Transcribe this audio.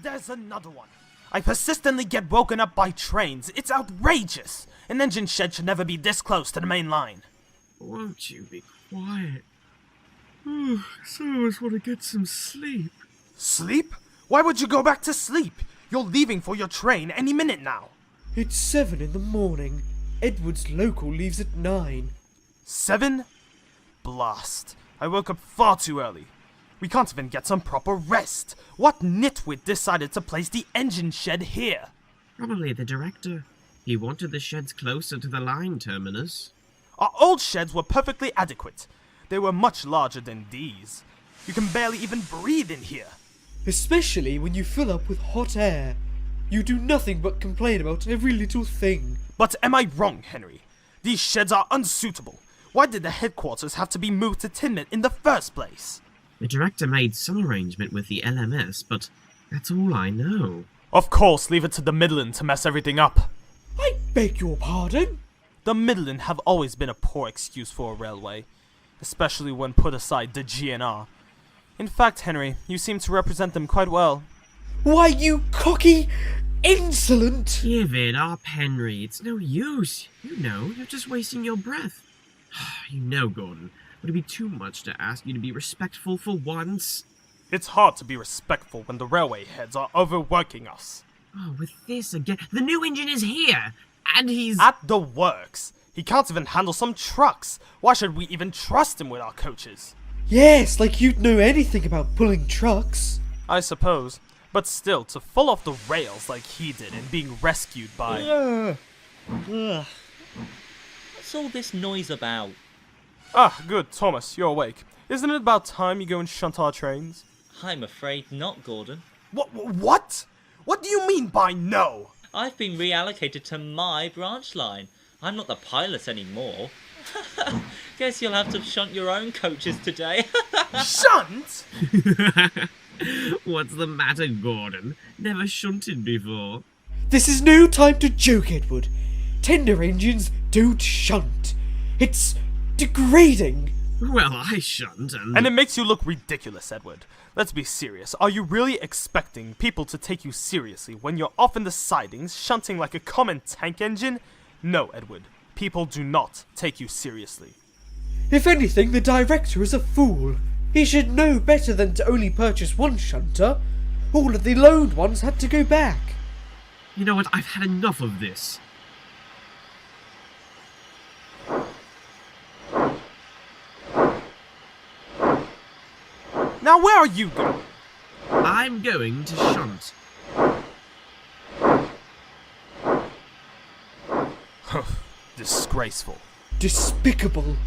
There's another one. I persistently get woken up by trains. It's outrageous. An engine shed should never be this close to the main line. Won't you be quiet? Oh, some of us want to get some sleep. Sleep? Why would you go back to sleep? You're leaving for your train any minute now. It's 7 in the morning. Edward's local leaves at 9. 7? Blast. I woke up far too early. We can't even get some proper rest. What nitwit decided to place the engine shed here? Probably the director. He wanted the sheds closer to the line terminus. Our old sheds were perfectly adequate. They were much larger than these. You can barely even breathe in here. Especially when you fill up with hot air. You do nothing but complain about every little thing. But am I wrong, Henry? These sheds are unsuitable. Why did the headquarters have to be moved to Tidmouth in the first place? The director made some arrangement with the LMS, but that's all I know. Of course, leave it to the Midland to mess everything up. I beg your pardon? The Midland have always been a poor excuse for a railway, especially when put aside the GNR. In fact, Henry, you seem to represent them quite well. Why, you cocky, insolent... Give it up, Henry. It's no use. You know, you're just wasting your breath. You know, Gordon, would it be too much to ask you to be respectful for once? It's hard to be respectful when the railway heads are overworking us. Oh, with this again. The new engine is here, and he's... At the works. He can't even handle some trucks. Why should we even trust him with our coaches? Yes, like you'd know anything about pulling trucks. I suppose. But still, to fall off the rails like he did and being rescued by... Ugh. What's all this noise about? Ah, good, Thomas, you're awake. Isn't it about time you go and shunt our trains? I'm afraid not, Gordon. What? What do you mean by no? I've been reallocated to my branch line. I'm not the pilot anymore. Guess you'll have to shunt your own coaches today. Shunt? What's the matter, Gordon? Never shunted before. This is no time to joke, Edward. Tender engines don't shunt. It's degrading. Well, I shunt And it makes you look ridiculous, Edward. Let's be serious. Are you really expecting people to take you seriously when you're off in the sidings shunting like a common tank engine? No, Edward. People do not take you seriously. If anything, the director is a fool. He should know better than to only purchase one shunter. All of the loaned ones had to go back. You know what? I've had enough of this. Now where are you going? I'm going to shunt. Disgraceful. Despicable.